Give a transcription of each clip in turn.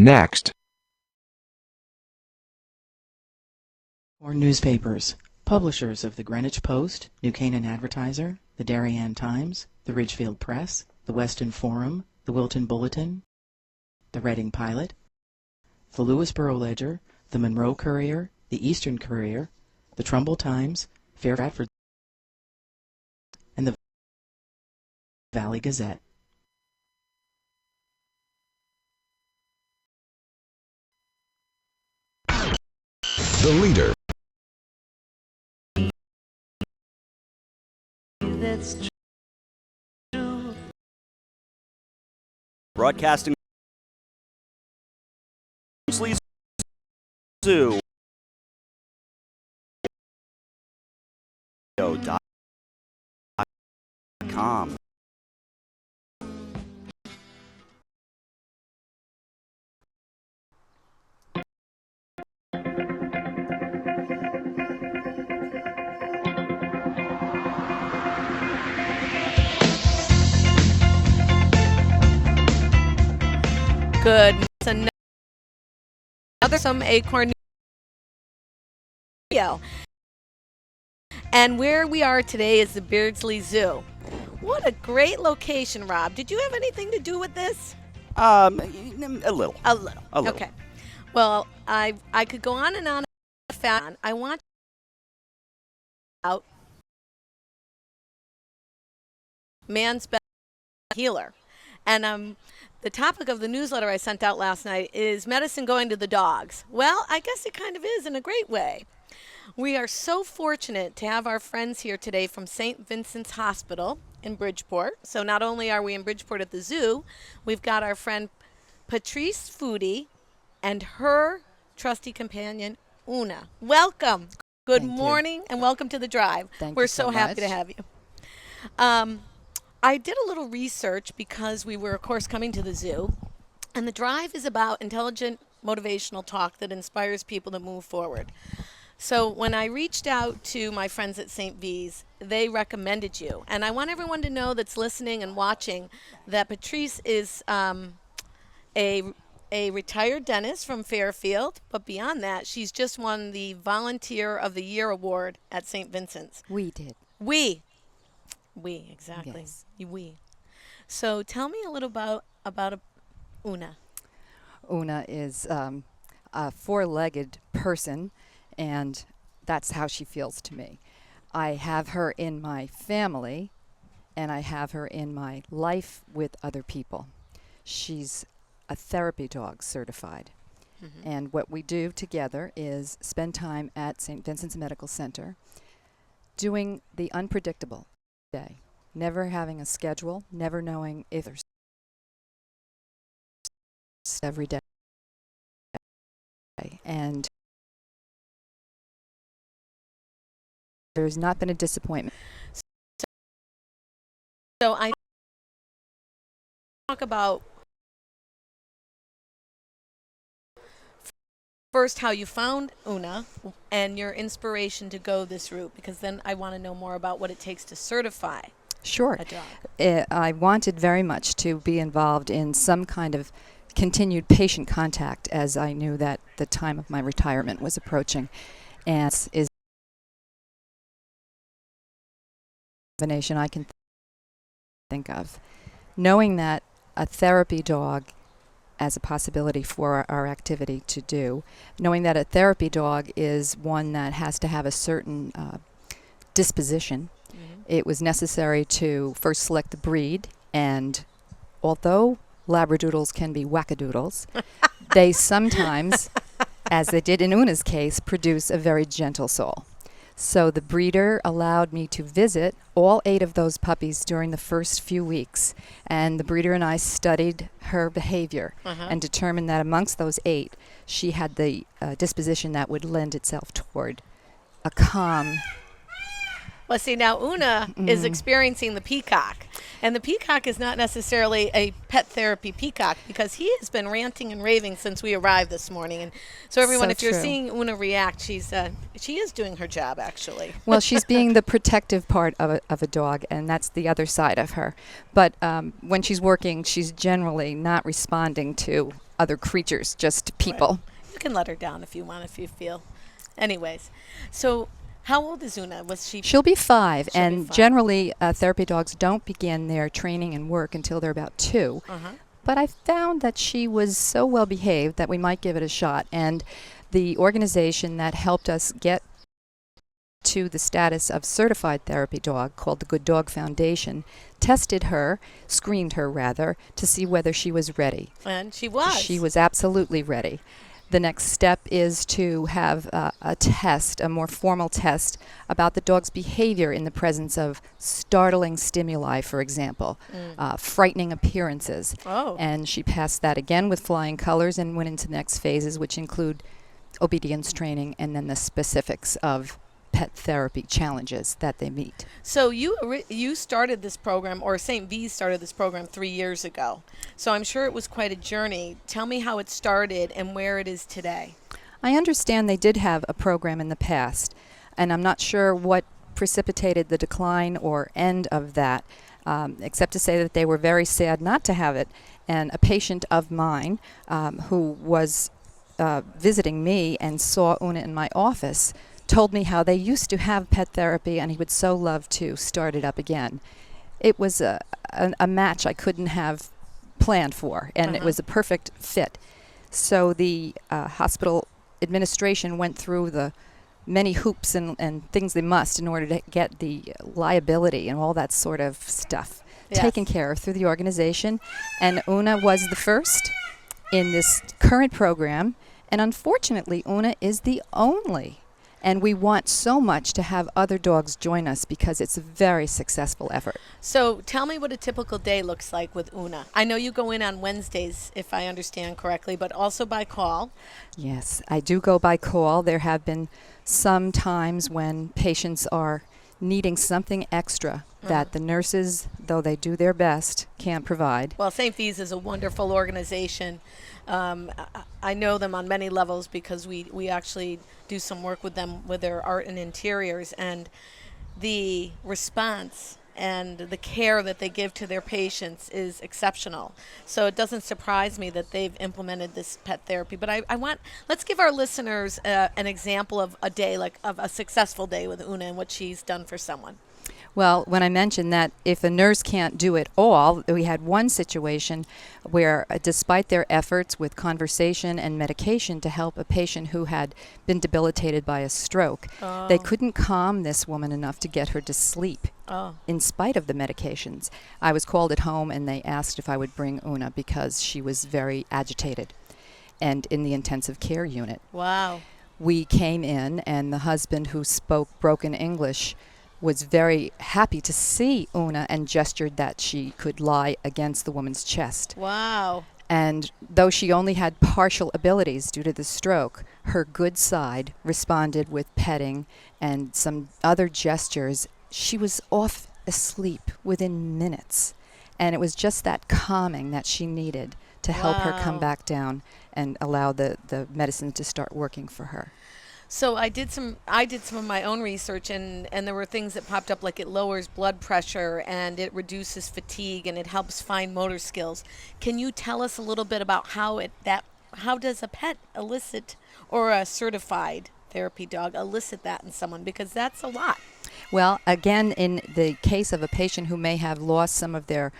Next. Or newspapers. Publishers of the Greenwich Post, New Canaan Advertiser, the Darien Times, the Ridgefield Press, the Weston Forum, the Wilton Bulletin, the Reading Pilot, the Lewisboro Ledger, the Monroe Courier, the Eastern Courier, the Trumbull Times, Fairford, and the Valley Gazette. The leader. That's true. Broadcasting Zoo. .com. Good. Another Hersam Acorn video. And where we are today is the Beardsley Zoo. What a great location, Rob. Did you have anything to do with this? A little. A little. A little. Okay. Well, I could go on and on. I want out man's best healer. And the topic of the newsletter I sent out last night is medicine going to the dogs. Well, I guess it kind of is in a great way. We are so fortunate to have our friends here today from St. Vincent's Hospital in Bridgeport. So not only are we in Bridgeport at the zoo, we've got our friend Patrice Foodie and her trusty companion, Una. Welcome. Good morning and welcome to the drive. We're so happy to have you. I did a little research because we were, of course, coming to the zoo. And the drive is about intelligent, motivational talk that inspires people to move forward. So when I reached out to my friends at St. V's, they recommended you. And I want everyone to know that's listening and watching that Patrice is a retired dentist from Fairfield. But beyond that, she's just won the Volunteer of the Year award at St. Vincent's. We did. We, exactly. Yes. We. So tell me a little about Una. Una is a four-legged person, and that's how she feels to me. I have her in my family, and I have her in my life with other people. She's a therapy dog certified. Mm-hmm. And what we do together is spend time at St. Vincent's Medical Center doing the unpredictable day, never having a schedule, never knowing if there's every day. And there's not been a disappointment. So I talk about first how you found Una and your inspiration to go this route, because then I want to know more about what it takes to certify Sure. a dog. I wanted very much to be involved in some kind of continued patient contact, as I knew that the time of my retirement was approaching. And is a combination I can think of. Knowing that a therapy dog as a possibility for our activity to do, knowing that a therapy dog is one that has to have a certain disposition, it was necessary to first select the breed, and although Labradoodles can be wackadoodles, they sometimes, as they did in Una's case, produce a very gentle soul. So the breeder allowed me to visit all 8 of those puppies during the first few weeks, and the breeder and I studied her behavior and determined that amongst those 8, she had the disposition that would lend itself toward a calm Well, see, now Una is experiencing the peacock. And the peacock is not necessarily a pet therapy peacock because he has been ranting and raving since we arrived this morning. And so everyone, So if you're true. seeing Una react, she is doing her job, actually. Well, she's being the protective part of a dog, and that's the other side of her. But when she's working, she's generally not responding to other creatures, just people. You can let her down if you want, if you feel. Anyways, so how old is Una? Was she? She'll be 5, She'll be and 5. generally therapy dogs don't begin their training and work until they're about 2. But I found that she was so well behaved that we might give it a shot. And the organization that helped us get to the status of certified therapy dog, called the Good Dog Foundation, tested her, screened her rather, to see whether she was ready. And she was. She was absolutely ready. The next step is to have a test, a more formal test, about the dog's behavior in the presence of startling stimuli, for example, frightening appearances. Oh. And she passed that again with flying colors and went into the next phases, which include obedience training and then the specifics of pet therapy challenges that they meet. So you started this program, or St. V's started this program 3 years ago. So I'm sure it was quite a journey. Tell me how it started and where it is today. I understand they did have a program in the past, and I'm not sure what precipitated the decline or end of that, except to say that they were very sad not to have it. And a patient of mine who was visiting me and saw Una in my office told me how they used to have pet therapy and he would so love to start it up again. It was a match I couldn't have planned for, and it was a perfect fit. So the hospital administration went through the many hoops and things they must in order to get the liability and all that sort of stuff taken care of through the organization. And Una was the first in this current program, and unfortunately Una is the only. And we want so much to have other dogs join us because it's a very successful effort. So tell me what a typical day looks like with Una. I know you go in on Wednesdays, if I understand correctly, but also by call. Yes, I do go by call. There have been some times when patients are needing something extra that the nurses, though they do their best, can't provide. Well, St. V's is a wonderful organization. I know them on many levels because we actually do some work with them with their art and interiors, and the response and the care that they give to their patients is exceptional. So it doesn't surprise me that they've implemented this pet therapy. But let's give our listeners an example of a day, like of a successful day with Una and what she's done for someone. Well, when I mentioned that if a nurse can't do it all, we had one situation where, despite their efforts with conversation and medication to help a patient who had been debilitated by a stroke, they couldn't calm this woman enough to get her to sleep. In spite of the medications. I was called at home and they asked if I would bring Una because she was very agitated and in the intensive care unit. Wow. We came in and the husband, who spoke broken English, was very happy to see Una and gestured that she could lie against the woman's chest. Wow. And though she only had partial abilities due to the stroke, her good side responded with petting and some other gestures. She was off asleep within minutes. And it was just that calming that she needed to help her come back down and allow the medicine to start working for her. So I did some of my own research, and there were things that popped up, like it lowers blood pressure and it reduces fatigue and it helps fine motor skills. Can you tell us a little bit about how does a pet elicit, or a certified therapy dog elicit that in someone? Because that's a lot. Well, again, in the case of a patient who may have lost some of their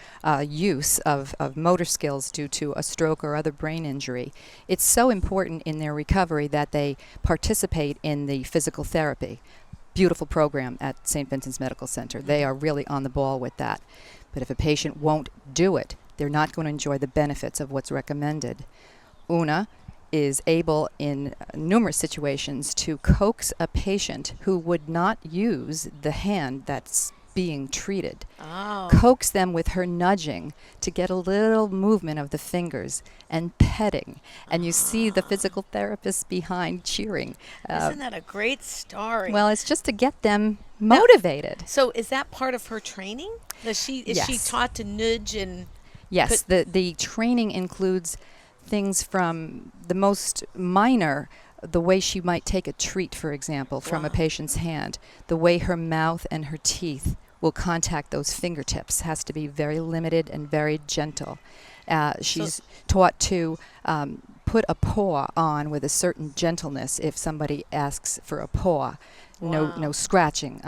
use of motor skills due to a stroke or other brain injury, it's so important in their recovery that they participate in the physical therapy. Beautiful program at St. Vincent's Medical Center. They are really on the ball with that. But if a patient won't do it, they're not going to enjoy the benefits of what's recommended. Una is able in numerous situations to coax a patient who would not use the hand that's being treated. Oh. Coax them with her nudging to get a little movement of the fingers and petting. And you see the physical therapist behind cheering. Isn't that a great story? Well, it's just to get them motivated. So is that part of her training? Is she Yes. taught to nudge and Yes, the training includes things from the most minor, the way she might take a treat, for example, from a Wow. patient's hand, the way her mouth and her teeth will contact those fingertips has to be very limited and very gentle. She's taught to put a paw on with a certain gentleness if somebody asks for a paw. Wow. No scratching.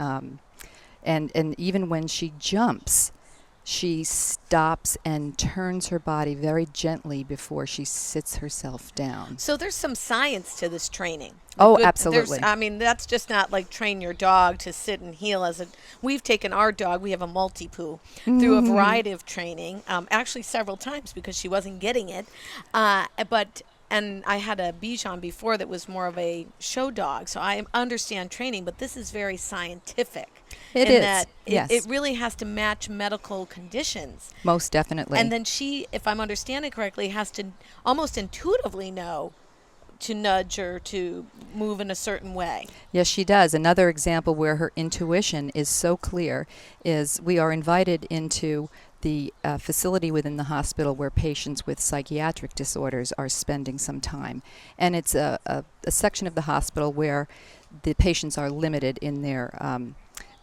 And even when she jumps, she stops and turns her body very gently before she sits herself down. So there's some science to this training. Oh, There's- absolutely. I mean, that's just not like train your dog to sit and heel. We've taken our dog, we have a Maltipoo, through a variety of training, actually several times because she wasn't getting it. And I had a Bichon before that was more of a show dog, so I understand training, but this is very scientific. It in is, that yes. it really has to match medical conditions. Most definitely. And then she, if I'm understanding correctly, has to almost intuitively know to nudge or to move in a certain way. Yes, she does. Another example where her intuition is so clear is we are invited into the facility within the hospital where patients with psychiatric disorders are spending some time. And it's a section of the hospital where the patients are limited in their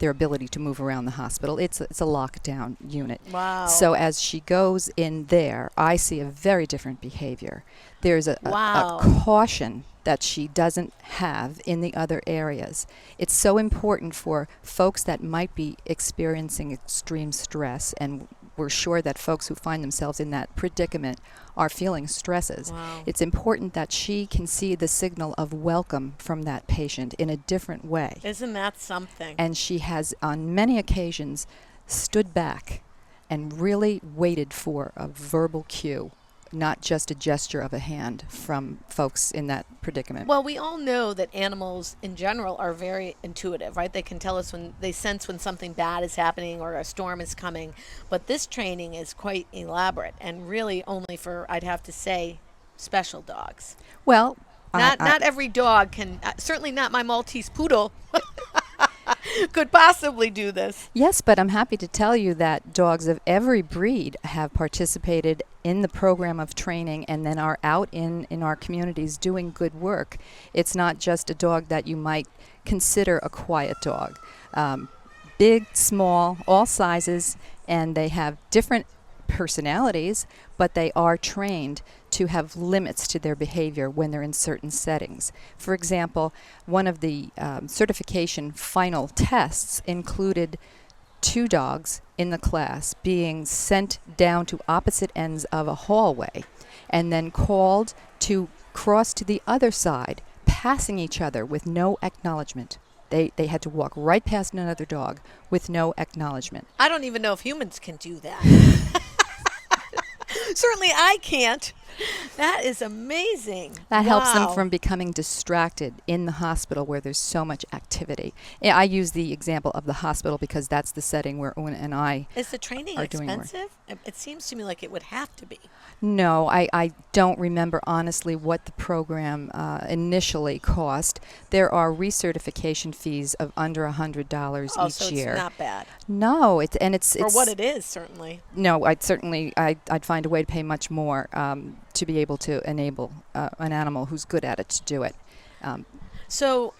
ability to move around the hospital. It's a lockdown unit. Wow. So as she goes in there, I see a very different behavior. There's a Wow. caution that she doesn't have in the other areas. It's so important for folks that might be experiencing extreme stress, and we're sure that folks who find themselves in that predicament are feeling stresses. Wow. It's important that she can see the signal of welcome from that patient in a different way. Isn't that something? And she has, on many occasions, stood back and really waited for a verbal cue, not just a gesture of a hand from folks in that predicament. Well, we all know that animals in general are very intuitive, right? They can tell us when they sense when something bad is happening or a storm is coming. But this training is quite elaborate and really only for, I'd have to say, special dogs. Well, Not every dog can, certainly not my Maltese poodle, could possibly do this. yes, but I'm happy to tell you that dogs of every breed have participated in the program of training and then are out in our communities doing good work. It's not just a dog that you might consider a quiet dog. Big, small, all sizes, and they have different personalities, but they are trained to have limits to their behavior when they're in certain settings. For example, one of the certification final tests included 2 dogs in the class being sent down to opposite ends of a hallway and then called to cross to the other side, passing each other with no acknowledgement. They had to walk right past another dog with no acknowledgement. I don't even know if humans can do that. Certainly I can't. That is amazing. That helps them Wow. from becoming distracted in the hospital where there's so much activity. Yeah, I use the example of the hospital because that's the setting where Una and I Is the training are doing work. expensive? It seems to me like it would have to be. No, I don't remember honestly what the program initially cost. There are recertification fees of under $100 Oh, each so year. it's not bad. No, it's For what it is, certainly. No, I'd find a way to pay much more to be able to enable an animal who's good at it to do it. So,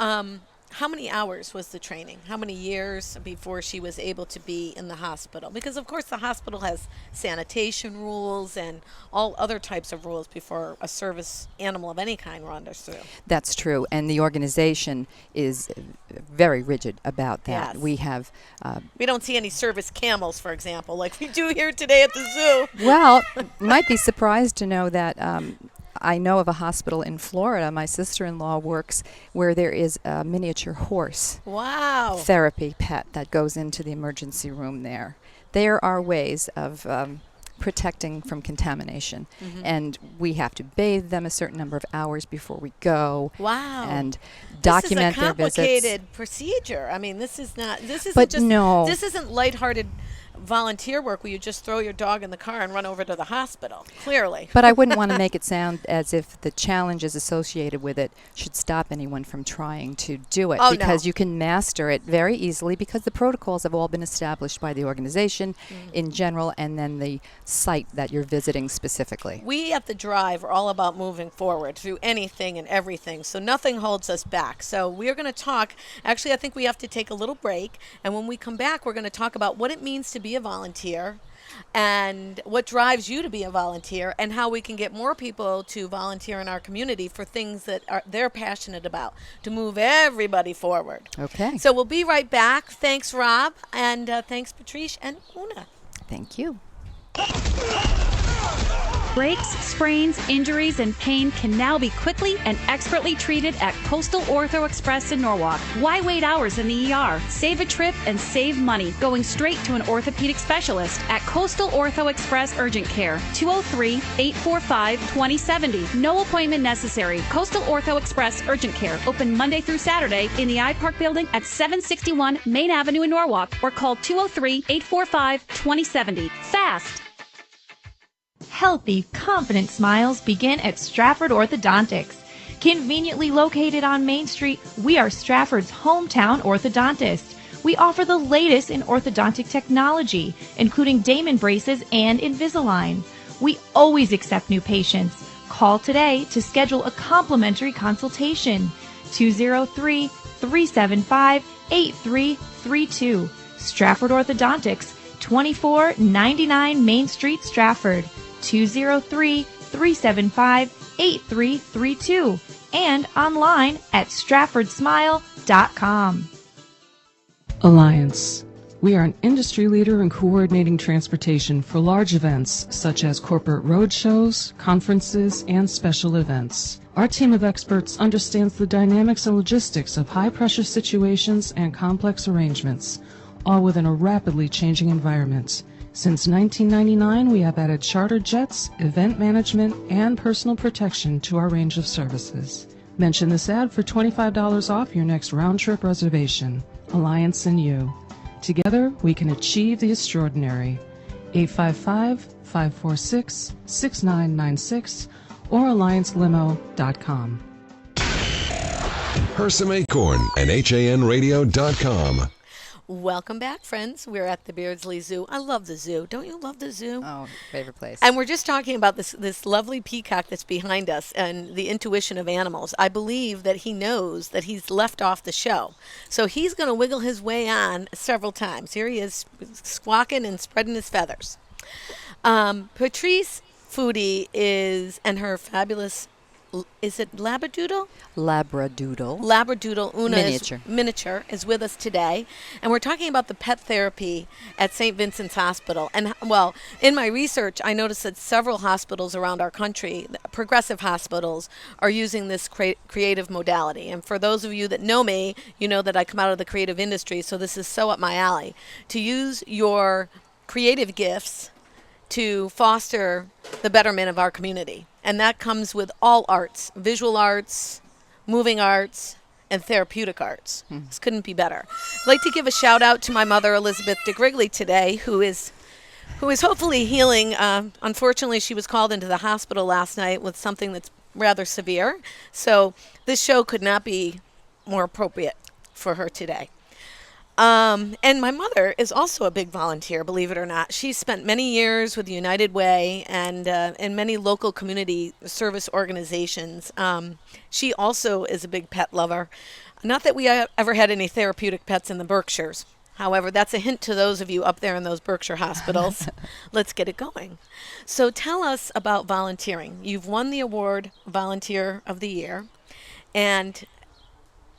how many hours was the training? How many years before she was able to be in the hospital? Because, of course, the hospital has sanitation rules and all other types of rules before a service animal of any kind wanders through. That's true, and the organization is very rigid about that. Yes. We have, We don't see any service camels, for example, like we do here today at the zoo. well, you might be surprised to know that I know of a hospital in Florida. My sister-in-law works where there is a miniature horse Wow. therapy pet that goes into the emergency room there. There are ways of protecting from contamination. And we have to bathe them a certain number of hours before we go. Wow. And document their visits. This is a complicated procedure. I mean, this But no. This isn't lighthearted volunteer work where you just throw your dog in the car and run over to the hospital, clearly. But I wouldn't want to make it sound as if the challenges associated with it should stop anyone from trying to do it. Oh, because no. you can master it very easily because the protocols have all been established by the organization in general and then the site that you're visiting specifically. We at The Drive are all about moving forward through anything and everything, so nothing holds us back. So we're going to talk. Actually, I think we have to take a little break, and when we come back, we're going to talk about what it means to be a volunteer and what drives you to be a volunteer and how we can get more people to volunteer in our community for things that they're passionate about to move everybody forward. Okay. So we'll be right back. Thanks, Rob, and thanks, Patrice and Una. Thank you. Breaks, sprains, injuries, and pain can now be quickly and expertly treated at Coastal Ortho Express in Norwalk. Why wait hours in the ER? Save a trip and save money going straight to an orthopedic specialist at Coastal Ortho Express Urgent Care, 203-845-2070. No appointment necessary. Coastal Ortho Express Urgent Care, open Monday through Saturday in the iPark building at 761 Main Avenue in Norwalk, or call 203-845-2070. Fast! Healthy, confident smiles begin at Stratford Orthodontics. Conveniently located on Main Street, we are Stratford's hometown orthodontist. We offer the latest in orthodontic technology, including Damon braces and Invisalign. We always accept new patients. Call today to schedule a complimentary consultation. 203-375-8332. Stratford Orthodontics, 2499 Main Street, Stratford. 203-375-8332 and online at stratfordsmile.com. Alliance. We are an industry leader in coordinating transportation for large events such as corporate road shows, conferences, and special events. Our team of experts understands the dynamics and logistics of high-pressure situations and complex arrangements, all within a rapidly changing environment. Since 1999, we have added charter jets, event management, and personal protection to our range of services. Mention this ad for $25 off your next round-trip reservation. Alliance and you. Together, we can achieve the extraordinary. 855-546-6996 or alliancelimo.com. Hersam Acorn and HANradio.com. Welcome back, friends. We're at the Beardsley Zoo. I love the zoo. Don't you love the zoo? Oh, favorite place. And we're just talking about this lovely peacock that's behind us and the intuition of animals. I believe that he knows that he's left off the show. So he's going to wiggle his way on several times. Here he is squawking and spreading his feathers. Patrice Foodie and her fabulous, is it Labradoodle? Labradoodle. Una miniature is with us today, and we're talking about the pet therapy at St. Vincent's Hospital. And well, in my research, I noticed that several hospitals around our country, progressive hospitals, are using this creative modality. And for those of you that know me, you know that I come out of the creative industry, so this is so up my alley. To use your creative gifts to foster the betterment of our community. And that comes with all arts, visual arts, moving arts, and therapeutic arts. This couldn't be better. I'd like to give a shout out to my mother, Elizabeth DiGrigoli, today, who is hopefully healing. Unfortunately, she was called into the hospital last night with something that's rather severe. So this show could not be more appropriate for her today. And my mother is also a big volunteer, believe it or not. She's spent many years with United Way and in many local community service organizations. She also is a big pet lover. Not that we ever had any therapeutic pets in the Berkshires. However, that's a hint to those of you up there in those Berkshire hospitals. Let's get it going. So tell us about volunteering. You've won the award Volunteer of the Year. And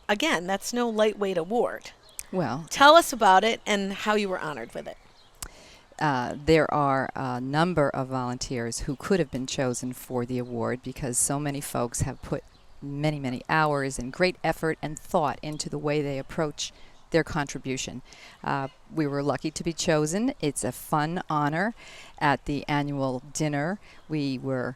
again, that's no lightweight award. Well, tell us about it and how you were honored with it. There are a number of volunteers who could have been chosen for the award because so many folks have put many, many hours and great effort and thought into the way they approach their contribution. We were lucky to be chosen. It's a fun honor. At the annual dinner, we were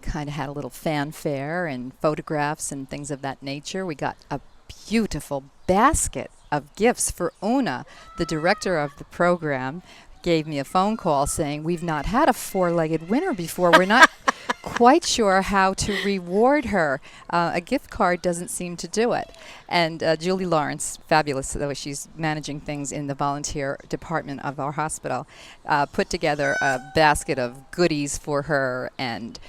kind of had a little fanfare and photographs and things of that nature. We got a beautiful basket of gifts for Una. The director of the program gave me a phone call saying, we've not had a four-legged winner before. We're not quite sure how to reward her. A gift card doesn't seem to do it. And Julie Lawrence, fabulous, though she's managing things in the volunteer department of our hospital, put together a basket of goodies for her and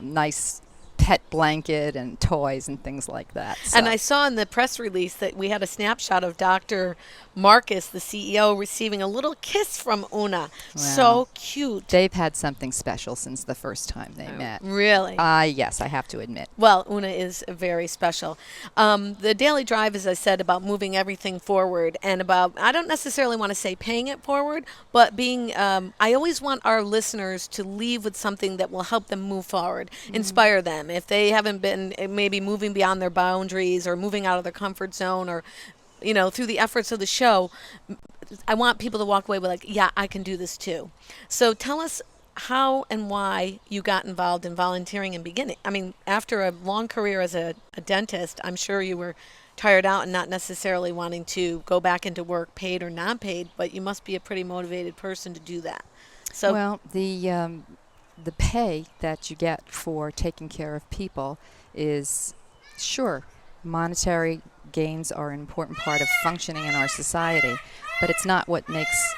nice pet blanket and toys and things like that. So. And I saw in the press release that we had a snapshot of Dr. Marcus, the CEO, receiving a little kiss from Una. Wow. So cute. They've had something special since the first time they met. Really? Yes, I have to admit. Well, Una is very special. The daily drive, as I said, about moving everything forward and about, I don't necessarily want to say paying it forward, but being, I always want our listeners to leave with something that will help them move forward, inspire them. If they haven't been maybe moving beyond their boundaries or moving out of their comfort zone or, through the efforts of the show, I want people to walk away with like, yeah, I can do this too. So tell us how and why you got involved in volunteering in beginning. I mean, after a long career as a dentist, I'm sure you were tired out and not necessarily wanting to go back into work, paid or non paid, but you must be a pretty motivated person to do that. So, well, the pay that you get for taking care of people is, sure, monetary gains are an important part of functioning in our society, but it's not what makes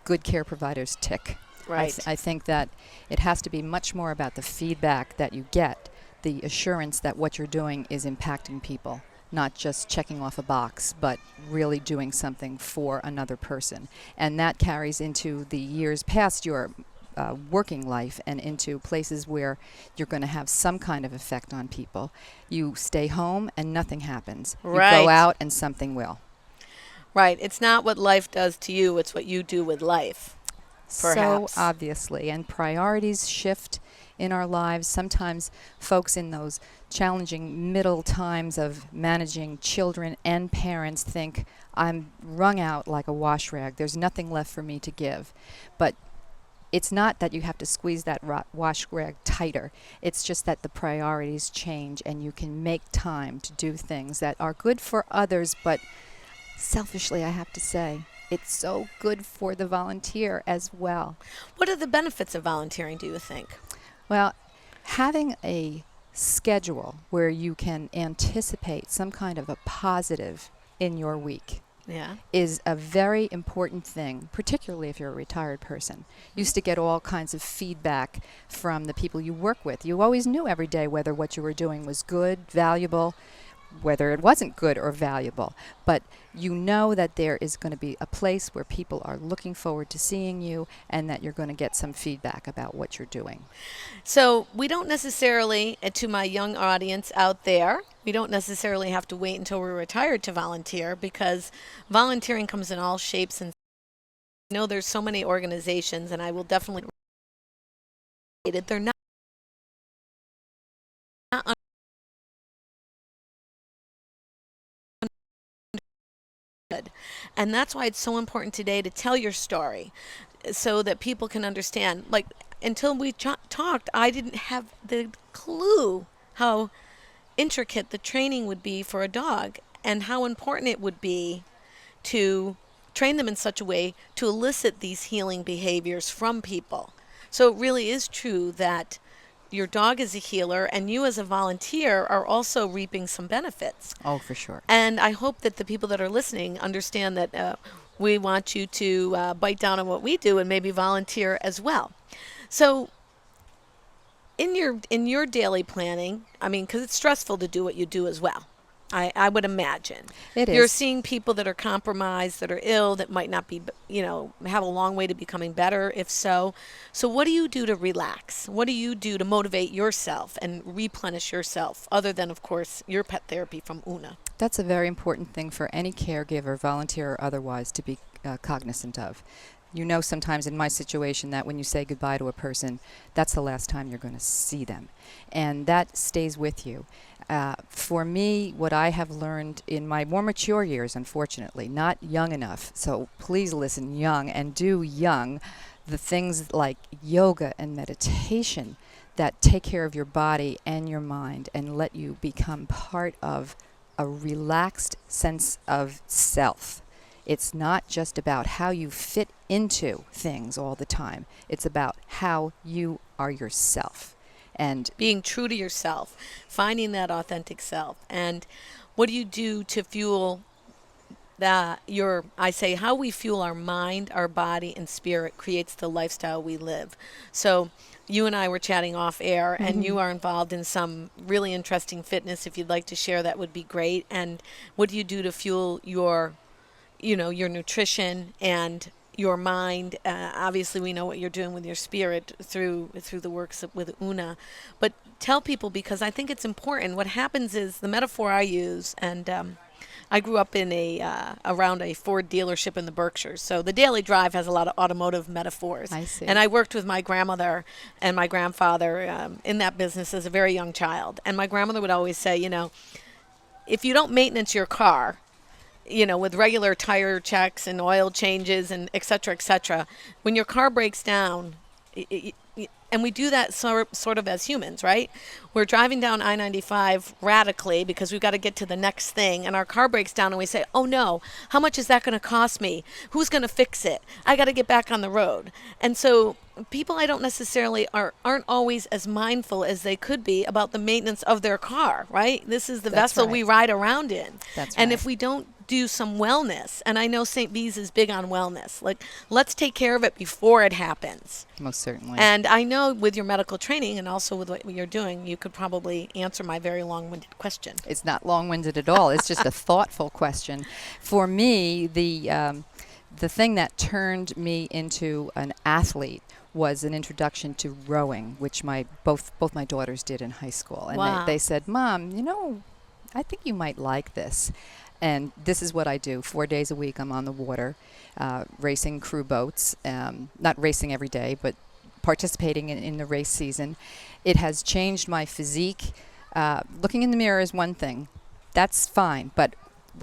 good care providers tick. Right. I think that it has to be much more about the feedback that you get, the assurance that what you're doing is impacting people, not just checking off a box, but really doing something for another person. And that carries into the years past your working life and into places where you're going to have some kind of effect on people. You stay home and nothing happens. Right. You go out and something will. Right. It's not what life does to you, it's what you do with life. Perhaps. So obviously, and priorities shift in our lives. Sometimes folks in those challenging middle times of managing children and parents think, I'm wrung out like a wash rag. There's nothing left for me to give. But it's not that you have to squeeze that wash rag tighter. It's just that the priorities change and you can make time to do things that are good for others, but selfishly, I have to say, it's so good for the volunteer as well. What are the benefits of volunteering, do you think? Well, having a schedule where you can anticipate some kind of a positive in your week is a very important thing, particularly if you're a retired person. You used to get all kinds of feedback from the people you work with. You always knew every day whether what you were doing was good, valuable, whether it wasn't good or valuable. But you know that there is going to be a place where people are looking forward to seeing you and that you're going to get some feedback about what you're doing. So we don't necessarily, to my young audience out there, we don't necessarily have to wait until we're retired to volunteer, because volunteering comes in all shapes and I know there's so many organizations, and I will definitely they're not and that's why it's so important today to tell your story so that people can understand. Like, until we talked, I didn't have the clue how intricate the training would be for a dog and how important it would be to train them in such a way to elicit these healing behaviors from people. So it really is true that your dog is a healer and you as a volunteer are also reaping some benefits. Oh, for sure. And I hope that the people that are listening understand that we want you to bite down on what we do and maybe volunteer as well. So in your daily planning, I mean, because it's stressful to do what you do as well, I would imagine. It is. You're seeing people that are compromised, that are ill, that might not be, have a long way to becoming better, if so. So what do you do to relax? What do you do to motivate yourself and replenish yourself, other than, of course, your pet therapy from Una? That's a very important thing for any caregiver, volunteer or otherwise, to be cognizant of. You know, sometimes in my situation that when you say goodbye to a person, that's the last time you're going to see them. And that stays with you. For me, what I have learned in my more mature years, unfortunately, not young enough, so please listen young and do young, the things like yoga and meditation that take care of your body and your mind and let you become part of a relaxed sense of self. It's not just about how you fit into things all the time. It's about how you are yourself. And being true to yourself, finding that authentic self. And what do you do to fuel that? I say how we fuel our mind, our body, and spirit creates the lifestyle we live. So you and I were chatting off air, and you are involved in some really interesting fitness. If you'd like to share, that would be great. And what do you do to fuel your nutrition and your mind? Obviously, we know what you're doing with your spirit through the works with Una. But tell people, because I think it's important. What happens is, the metaphor I use, and I grew up in around a Ford dealership in the Berkshires. So the Daily Drive has a lot of automotive metaphors. I see. And I worked with my grandmother and my grandfather in that business as a very young child. And my grandmother would always say, if you don't maintenance your car, with regular tire checks and oil changes and et cetera, when your car breaks down, and we do that sort of as humans, right? We're driving down I-95 radically because we've got to get to the next thing, and our car breaks down and we say, oh no, how much is that going to cost me? Who's going to fix it? I got to get back on the road. And so people I don't necessarily aren't always as mindful as they could be about the maintenance of their car, right? This is the vessel right. we ride around in. That's and right. if we don't do some wellness, and I know St. B's is big on wellness, like, let's take care of it before it happens. Most certainly. And I know with your medical training and also with what you're doing, you could probably answer my very long-winded question. It's not long-winded at all. It's just a thoughtful question. For me, the thing that turned me into an athlete was an introduction to rowing, which both my daughters did in high school. And Wow. they said, Mom, I think you might like this. And this is what I do. 4 days a week I'm on the water, racing crew boats, not racing every day, but participating in the race season. It has changed my physique. Looking in the mirror is one thing. That's fine. But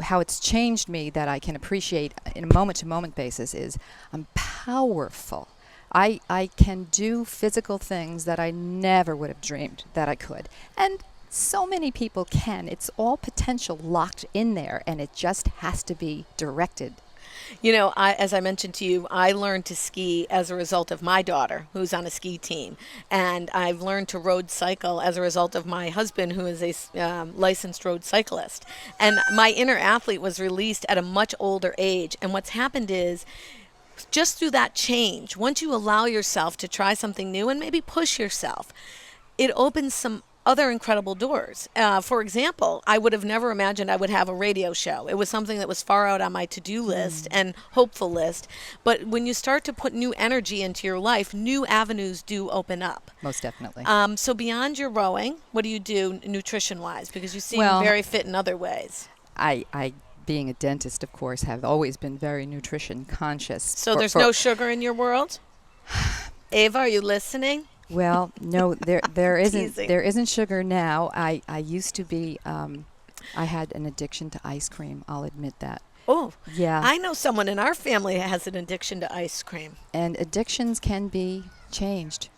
how it's changed me that I can appreciate in a moment-to-moment basis is I'm powerful. I can do physical things that I never would have dreamed that I could. And so many people can. It's all potential locked in there, and it just has to be directed. As I mentioned to you, I learned to ski as a result of my daughter, who's on a ski team. And I've learned to road cycle as a result of my husband, who is a licensed road cyclist. And my inner athlete was released at a much older age. And what's happened is, just through that change, once you allow yourself to try something new and maybe push yourself, it opens some other incredible doors. For example, I would have never imagined I would have a radio show. It was something that was far out on my to-do list and hopeful list. But when you start to put new energy into your life, new avenues do open up. Most definitely. So beyond your rowing, what do you do nutrition-wise? Because you seem Well, very fit in other ways. I, being a dentist, of course, have always been very nutrition conscious. So there's no sugar in your world? Ava, are you listening? Well, no, there isn't. Teasing. There isn't sugar now. I used to be. I had an addiction to ice cream. I'll admit that. Oh, Yeah. I know someone in our family that has an addiction to ice cream. And addictions can be changed.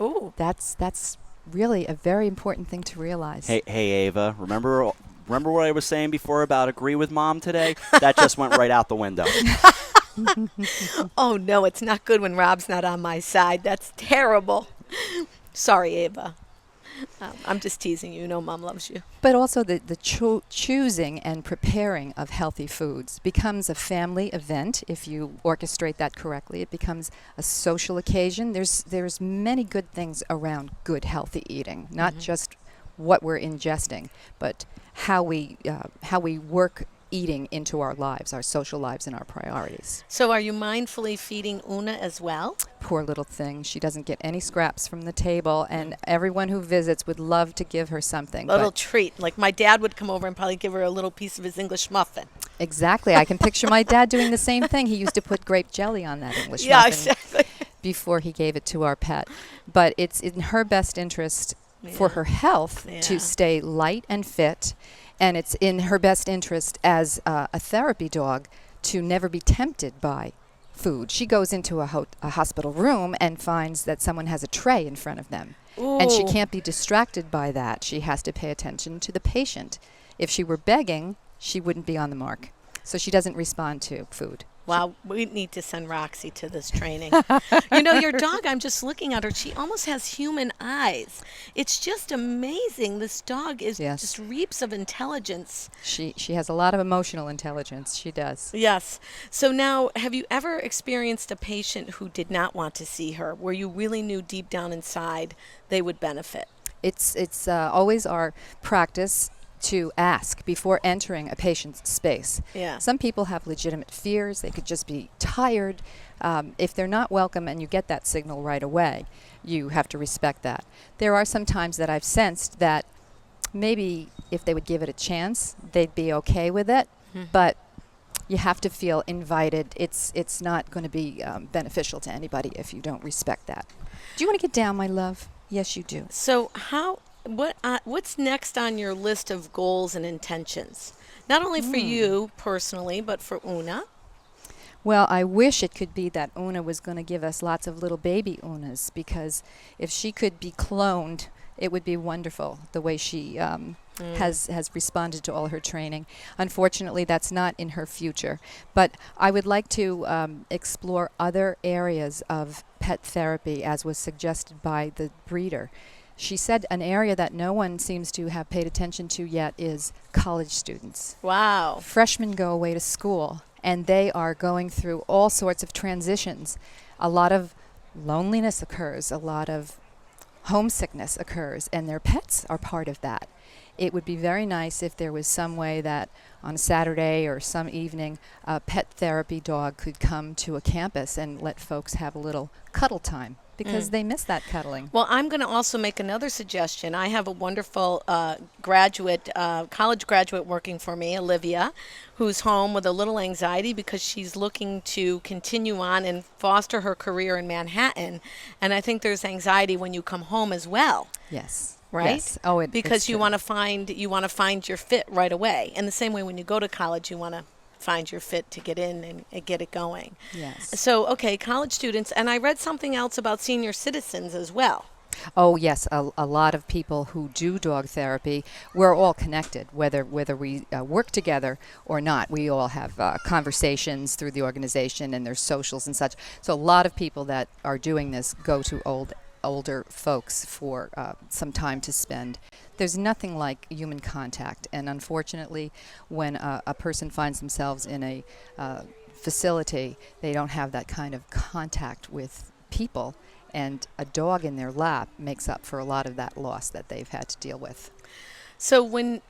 Oh, That's really a very important thing to realize. Hey, Ava, remember what I was saying before about agree with Mom today? That just went right out the window. oh no, it's not good when Rob's not on my side. That's terrible. Sorry, Ava. I'm just teasing you. You know Mom loves you. But also the choosing and preparing of healthy foods becomes a family event if you orchestrate that correctly. It becomes a social occasion. There's many good things around good healthy eating, not just what we're ingesting, but how we work eating into our lives, our social lives, and our priorities. So are you mindfully feeding Una as well? Poor little thing. She doesn't get any scraps from the table, and everyone who visits would love to give her something. Little but treat. Like my dad would come over and probably give her a little piece of his English muffin. exactly. I can picture my dad doing the same thing. He used to put grape jelly on that English Yeah, muffin exactly. before he gave it to our pet. But it's in her best interest for her health to stay light and fit, and it's in her best interest as a therapy dog to never be tempted by food. She goes into a hospital room and finds that someone has a tray in front of them. Ooh. And she can't be distracted by that. She has to pay attention to the patient. If she were begging, she wouldn't be on the mark. So she doesn't respond to food. Wow, we need to send Roxy to this training. Your dog, I'm just looking at her. She almost has human eyes. It's just amazing. This dog just reaps of intelligence. She has a lot of emotional intelligence. She does. Yes. So now, have you ever experienced a patient who did not want to see her, where you really knew deep down inside they would benefit? It's always our practice to ask before entering a patient's space. Yeah. Some people have legitimate fears. They could just be tired. If they're not welcome and you get that signal right away, you have to respect that. There are some times that I've sensed that maybe if they would give it a chance, they'd be okay with it, but you have to feel invited. It's not going to be beneficial to anybody if you don't respect that. Do you want to get down, my love? Yes, you do. So what's next on your list of goals and intentions? Not only for you personally, but for Una. Well, I wish it could be that Una was going to give us lots of little baby Unas, because if she could be cloned, it would be wonderful, the way she has responded to all her training. Unfortunately, that's not in her future. But I would like to explore other areas of pet therapy, as was suggested by the breeder. She said an area that no one seems to have paid attention to yet is college students. Wow. Freshmen go away to school, and they are going through all sorts of transitions. A lot of loneliness occurs, a lot of homesickness occurs, and their pets are part of that. It would be very nice if there was some way that on a Saturday or some evening, a pet therapy dog could come to a campus and let folks have a little cuddle time, because they miss that cuddling. Well, I'm going to also make another suggestion. I have a wonderful college graduate working for me, Olivia, who's home with a little anxiety because she's looking to continue on and foster her career in Manhattan. And I think there's anxiety when you come home as well. Yes. Right? Yes. Oh, because you want to find your fit right away. And the same way when you go to college, you want to find your fit to get in and get it going. Yes. So, okay, college students. And I read something else about senior citizens as well. Oh, yes. A lot of people who do dog therapy, we're all connected, whether we work together or not. We all have conversations through the organization, and there's socials and such. So a lot of people that are doing this go to older folks for some time to spend. There's nothing like human contact, and unfortunately, when a person finds themselves in a facility, they don't have that kind of contact with people, and a dog in their lap makes up for a lot of that loss that they've had to deal with. So when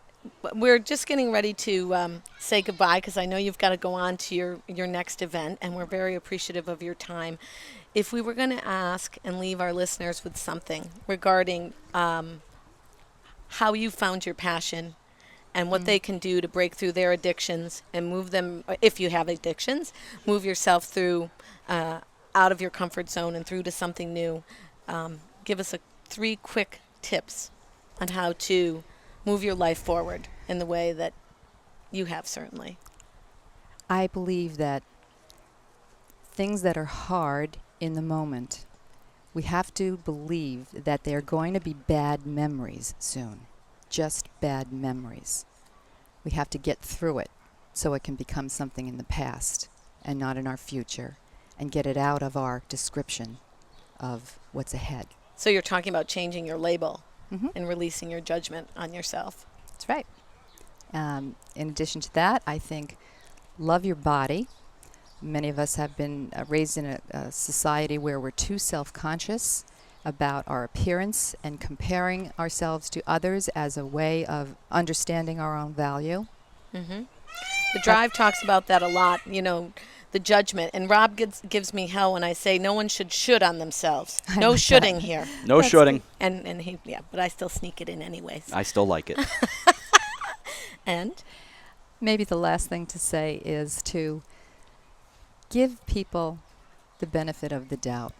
we're just getting ready to say goodbye, because I know you've got to go on to your next event, and we're very appreciative of your time. If we were going to ask and leave our listeners with something regarding how you found your passion and what they can do to break through their addictions and move them, if you have addictions, move yourself through out of your comfort zone and through to something new, give us 3 quick tips on how to move your life forward in the way that you have, certainly. I believe that things that are hard in the moment, we have to believe that they're going to be bad memories soon. Just bad memories. We have to get through it so it can become something in the past and not in our future, and get it out of our description of what's ahead. So you're talking about changing your label and releasing your judgment on yourself. That's right. In addition to that, I think love your body. Many of us have been raised in a society where we're too self-conscious about our appearance and comparing ourselves to others as a way of understanding our own value. The Drive talks about that a lot, the judgment. And Rob gives me hell when I say no one should on themselves. No shoulding here. No shoulding. And he, but I still sneak it in anyways. I still like it. And? Maybe the last thing to say is to give people the benefit of the doubt.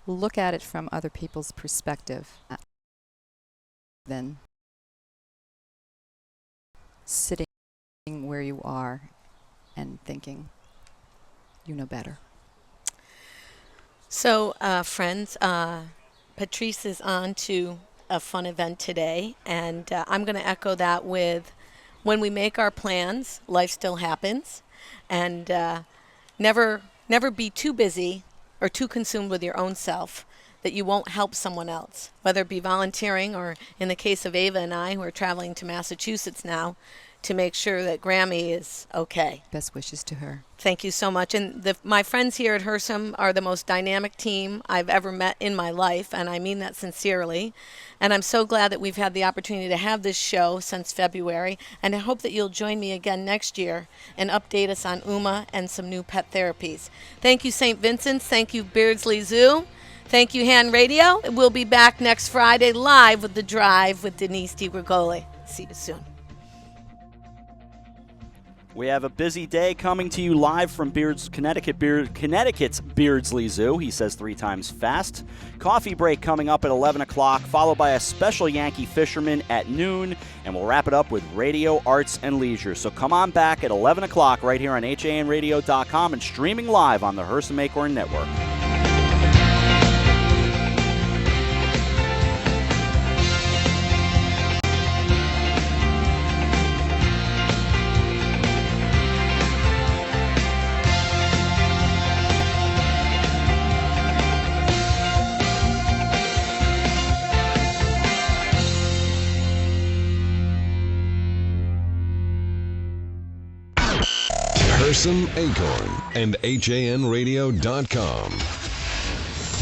look at it from other people's perspective than sitting where you are and thinking you know better. So, friends, Patrice is on to a fun event today, and I'm going to echo that with when we make our plans, life still happens, and never be too busy or too consumed with your own self that you won't help someone else, whether it be volunteering or in the case of Ava and I, who are traveling to Massachusetts now, to make sure that Grammy is okay. Best wishes to her. Thank you so much. And my friends here at Hersam are the most dynamic team I've ever met in my life, and I mean that sincerely. And I'm so glad that we've had the opportunity to have this show since February, and I hope that you'll join me again next year and update us on UMA and some new pet therapies. Thank you, St. Vincent's. Thank you, Beardsley Zoo. Thank you, Han Radio. We'll be back next Friday live with The Drive with Denise DiGrigoli. See you soon. We have a busy day coming to you live from Connecticut's Beardsley Zoo. He says 3 times fast. Coffee break coming up at 11 o'clock, followed by a special Yankee Fisherman at noon, and we'll wrap it up with Radio, Arts, and Leisure. So come on back at 11 o'clock right here on HANradio.com and streaming live on the Hersam Acorn Network. Hersam Acorn and HANradio.com.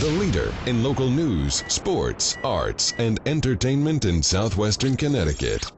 The leader in local news, sports, arts, and entertainment in southwestern Connecticut.